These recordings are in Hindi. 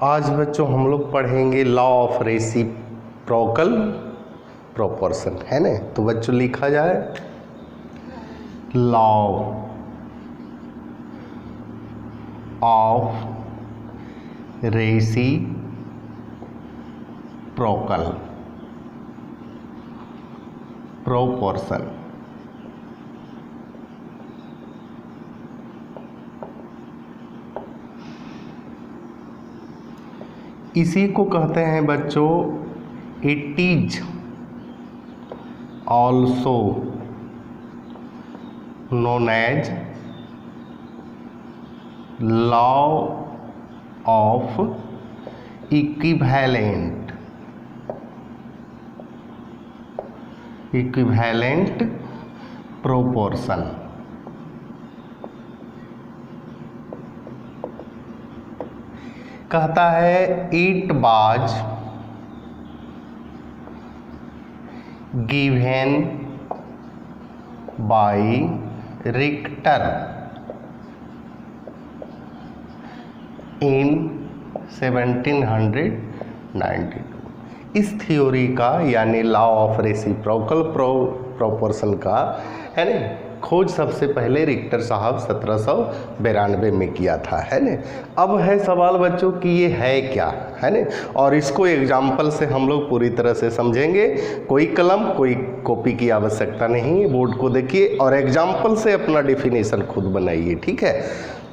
आज बच्चों हम लोग पढ़ेंगे लॉ ऑफ रेसिप्रोकल प्रोपोर्शन, है ना। तो बच्चों लिखा जाए लॉ ऑफ रेसिप्रोकल प्रोपोर्शन। इसी को कहते हैं बच्चों it is also known as law of equivalent proportion. कहता है it was given by Richter इन 1792। इस थ्योरी का यानी लॉ ऑफ रेसिप्रोकल प्रोपोर्शन का, है ना, खोज सबसे पहले रिक्टर साहब 1792 में किया था, है ना। अब है सवाल बच्चों कि ये है क्या, है ना, और इसको एग्जाम्पल से हम लोग पूरी तरह से समझेंगे। कोई कलम कोई कॉपी की आवश्यकता नहीं, बोर्ड को देखिए और एग्जाम्पल से अपना डेफिनेशन खुद बनाइए, ठीक है।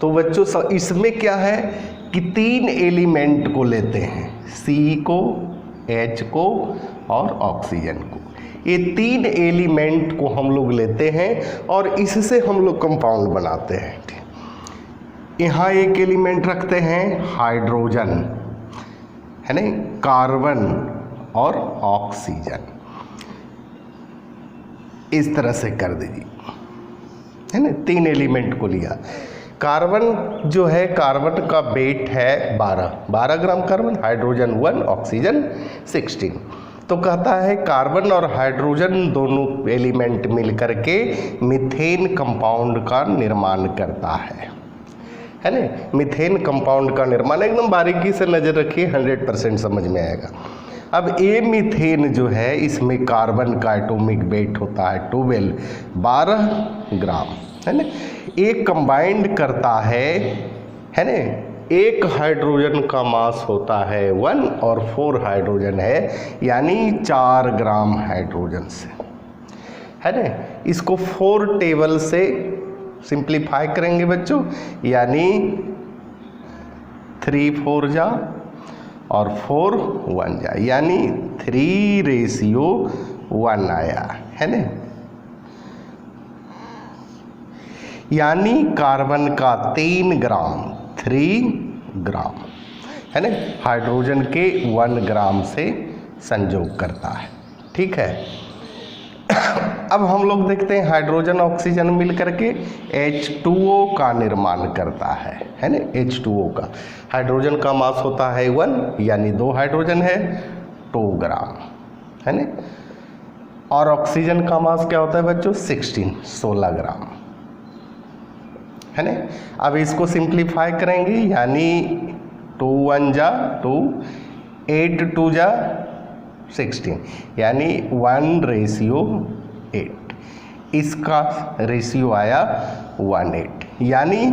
तो बच्चों इसमें क्या है कि तीन एलिमेंट को लेते हैं, सी को, एच को और ऑक्सीजन को। ये तीन एलिमेंट को हम लोग लेते हैं और इससे हम लोग कंपाउंड बनाते हैं। यहाँ एक एलिमेंट रखते हैं हाइड्रोजन, है ना, कार्बन और ऑक्सीजन। इस तरह से कर दीजिए, है ना। तीन एलिमेंट को लिया। कार्बन जो है, कार्बन का वेट है 12 ग्राम कार्बन, हाइड्रोजन 1, ऑक्सीजन 16। तो कहता है कार्बन और हाइड्रोजन दोनों एलिमेंट मिलकर के मीथेन कंपाउंड का निर्माण करता है ना। मीथेन कंपाउंड का निर्माण एकदम बारीकी से नज़र रखिए, 100% समझ में आएगा। अब ये मीथेन जो है, इसमें कार्बन का एटॉमिक वेट होता है 12 ग्राम, है ना। एक कंबाइंड करता है ना। एक हाइड्रोजन का मास होता है 1 और 4 हाइड्रोजन है, यानी 4 ग्राम हाइड्रोजन से, है ना। इसको 4 टेबल से सिंप्लीफाई करेंगे बच्चों, यानी 3 4 जा और 4 1 जा, यानी 3:1 आया, है ना। यानी कार्बन का 3 ग्राम 3 ग्राम, है ना, हाइड्रोजन के 1 ग्राम से संयोग करता है, ठीक है। अब हम लोग देखते हैं हाइड्रोजन ऑक्सीजन मिलकर के H2O का निर्माण करता है ना। H2O का हाइड्रोजन का मास होता है 1, यानी 2 हाइड्रोजन है 2 ग्राम, है ना। और ऑक्सीजन का मास क्या होता है बच्चों 16 ग्राम, है ना। अब इसको सिंप्लीफाई करेंगे, यानी 2 1 जा 2, 8 2 जा 16, यानी 1:8। इसका रेशियो आया 1:8, यानी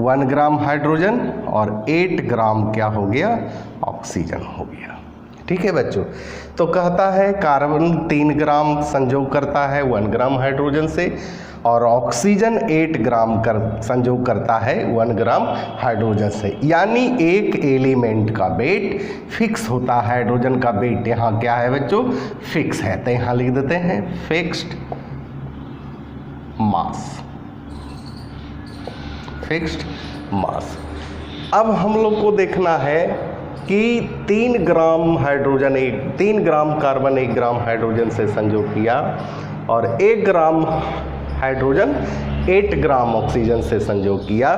1 ग्राम हाइड्रोजन और 8 ग्राम क्या हो गया, ऑक्सीजन हो गया, ठीक है बच्चों। तो कहता है कार्बन 3 ग्राम संयोग करता है 1 ग्राम हाइड्रोजन से, और ऑक्सीजन 8 ग्राम संयोग करता है 1 ग्राम हाइड्रोजन से, यानी एक एलिमेंट का वेट फिक्स होता है। हाइड्रोजन का वेट यहाँ क्या है बच्चों, फिक्स है, तो यहाँ लिख देते हैं फिक्स्ड मास। अब हम लोग को देखना है कि 3 gram hydrogen 3 gram carbon 1 gram hydrogen से संयोग किया और 1 ग्राम हाइड्रोजन 8 ग्राम ऑक्सीजन से संयोग किया।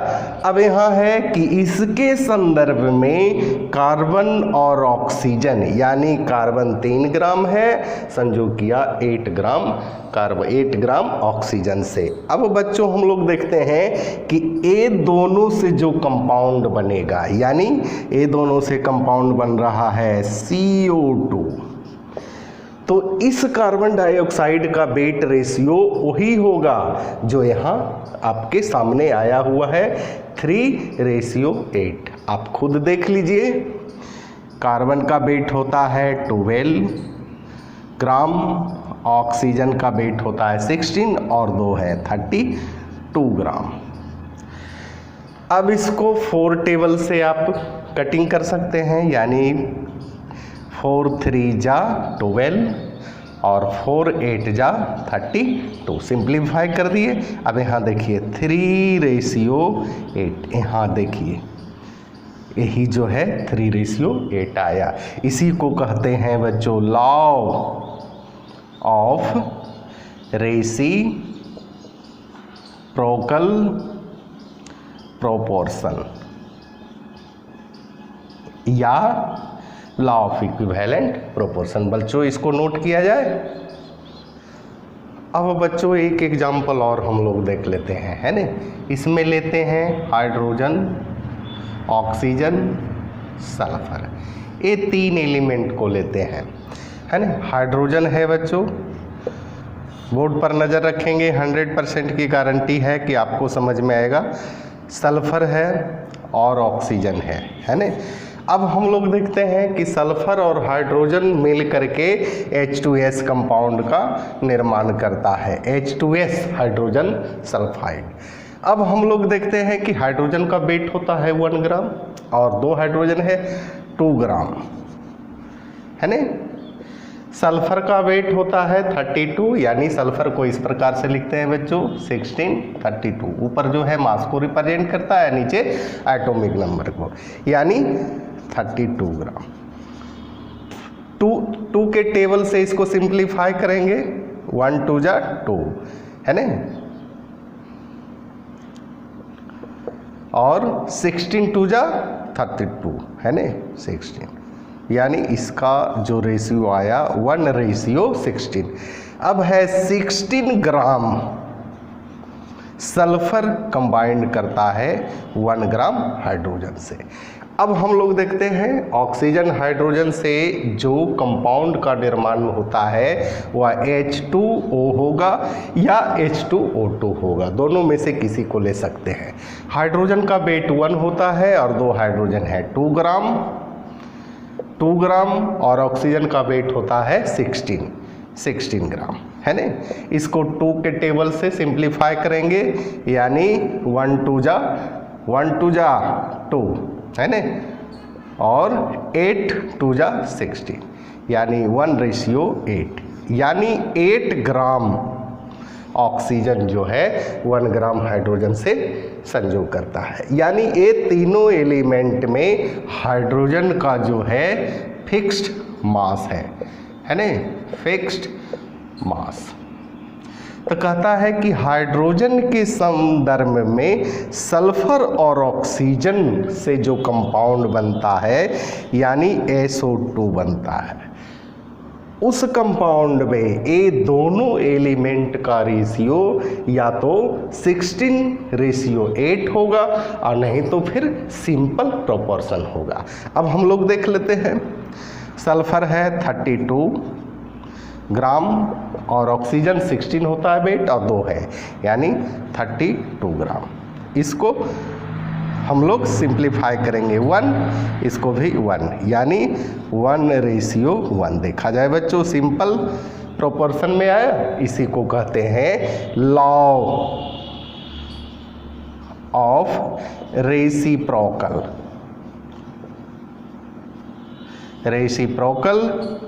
अब यहाँ है कि इसके संदर्भ में कार्बन और ऑक्सीजन, यानी कार्बन 3 ग्राम है, संयोग किया 8 ग्राम ऑक्सीजन से। अब बच्चों हम लोग देखते हैं कि ये दोनों से जो कंपाउंड बनेगा, यानी ये दोनों से कंपाउंड बन रहा है CO2, तो इस कार्बन डाइऑक्साइड का वेट रेशियो वही होगा जो यहाँ आपके सामने आया हुआ है 3:8। आप खुद देख लीजिए, कार्बन का वेट होता है 12 ग्राम, ऑक्सीजन का वेट होता है 16 और 2 है 32 ग्राम। अब इसको 4 टेबल से आप कटिंग कर सकते हैं, यानी 4 3 जा 12 और 4 8 जा 32, सिंप्लीफाई कर दिए। अब यहाँ देखिए 3:8, यहाँ देखिए यही जो है 3:8 आया। इसी को कहते हैं बच्चों लॉ ऑफ रेसिप्रोकल प्रोपोर्शन या लॉ ऑफ इक्विवेलेंट प्रोपोर्शन। बच्चों इसको नोट किया जाए। अब बच्चों एक एग्जाम्पल और हम लोग देख लेते हैं, है ना। इसमें लेते हैं हाइड्रोजन, ऑक्सीजन, सल्फर, ये 3 एलिमेंट को लेते हैं, है ना। हाइड्रोजन है बच्चों, बोर्ड पर नज़र रखेंगे, 100% की गारंटी है कि आपको समझ में आएगा। सल्फर है और ऑक्सीजन है ना। अब हम लोग देखते हैं कि सल्फर और हाइड्रोजन मिल करके H2S कंपाउंड का निर्माण करता है, H2S हाइड्रोजन सल्फाइड। अब हम लोग देखते हैं कि हाइड्रोजन का वेट होता है 1 ग्राम और 2 हाइड्रोजन है 2 ग्राम, है ना। सल्फर का वेट होता है 32, यानी सल्फर को इस प्रकार से लिखते हैं बच्चों 16 32। ऊपर जो है मास को रिप्रेजेंट करता है, नीचे एटॉमिक नंबर को, यानी 32 ग्राम। 2 के टेबल से इसको सिंप्लीफाई करेंगे, 1 2 जा 2, है ना, और 16 2 जा 32, है ना, 16, यानी इसका जो रेशियो आया 1:16। अब है 16 ग्राम सल्फर कंबाइंड करता है 1 ग्राम हाइड्रोजन से। अब हम लोग देखते हैं ऑक्सीजन हाइड्रोजन से जो कंपाउंड का निर्माण होता है वह H2O होगा या H2O2 होगा, दोनों में से किसी को ले सकते हैं। हाइड्रोजन का वेट 1 होता है और 2 हाइड्रोजन है 2 ग्राम और ऑक्सीजन का वेट होता है 16 ग्राम, है ना। इसको 2 के टेबल से सिंप्लीफाई करेंगे, यानी 1 2 जा 2, है ना, और 8 2 जा 16, यानी 1:8, यानी 8 ग्राम ऑक्सीजन जो है 1 ग्राम हाइड्रोजन से संयोग करता है। यानी ये तीनों एलिमेंट में हाइड्रोजन का जो है फिक्स्ड मास है ना, फिक्स्ड मास। तो कहता है कि हाइड्रोजन के संदर्भ में सल्फर और ऑक्सीजन से जो कंपाउंड बनता है, यानी SO2 बनता है, उस कंपाउंड में ये दोनों एलिमेंट का रेशियो या तो 16:8 होगा और नहीं तो फिर सिंपल प्रोपोर्शन होगा। अब हम लोग देख लेते हैं, सल्फर है 32 ग्राम और ऑक्सीजन 16 होता है वेट और 2 है, यानी 32 ग्राम। इसको हम लोग सिंप्लीफाई करेंगे 1, इसको भी 1, यानी 1:1 देखा जाए बच्चों, सिंपल प्रोपोर्शन में आया। इसी को कहते हैं लॉ ऑफ रेसिप्रोकल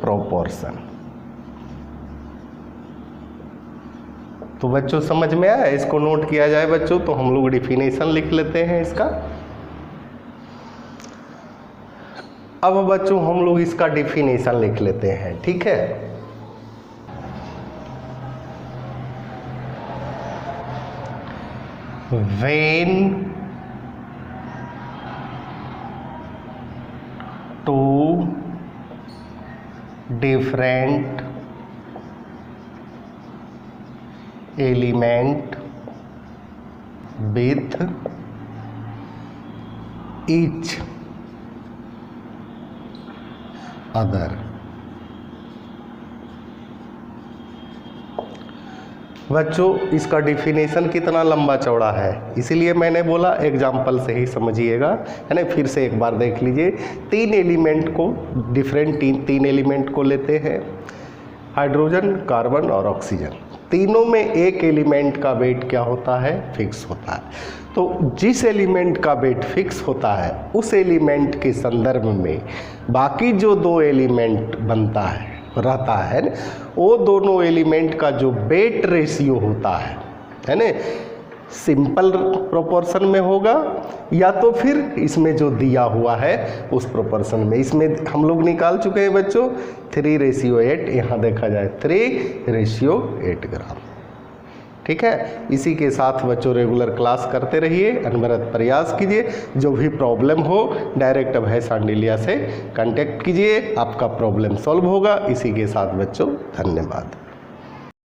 प्रोपोर्शन। तो बच्चों समझ में आया, इसको नोट किया जाए बच्चों। तो हम लोग डिफिनेशन लिख लेते हैं इसका। अब बच्चों हम लोग इसका डिफिनेशन लिख लेते हैं, ठीक है। when two different element with each other। बच्चों इसका डिफिनेशन कितना लंबा चौड़ा है, इसीलिए मैंने बोला एग्जाम्पल से ही समझिएगा, है ना। फिर से एक बार देख लीजिए, तीन एलिमेंट को डिफरेंट तीन एलिमेंट को लेते हैं, हाइड्रोजन, कार्बन और ऑक्सीजन। तीनों में एक एलिमेंट का वेट क्या होता है, फिक्स होता है। तो जिस एलिमेंट का वेट फिक्स होता है उस एलिमेंट के संदर्भ में बाकी जो दो एलिमेंट बनता है रहता है न, वो दोनों एलिमेंट का जो वेट रेशियो होता है ना, सिंपल प्रोपोर्शन में होगा या तो फिर इसमें जो दिया हुआ है उस प्रोपोर्शन में। इसमें हम लोग निकाल चुके हैं बच्चों 3:8, यहाँ देखा जाए 3:8 ग्राम। ठीक है, इसी के साथ बच्चों रेगुलर क्लास करते रहिए, अनवरत प्रयास कीजिए। जो भी प्रॉब्लम हो डायरेक्ट अभय सांडिल्या से कांटेक्ट कीजिए, आपका प्रॉब्लम सॉल्व होगा। इसी के साथ बच्चों धन्यवाद।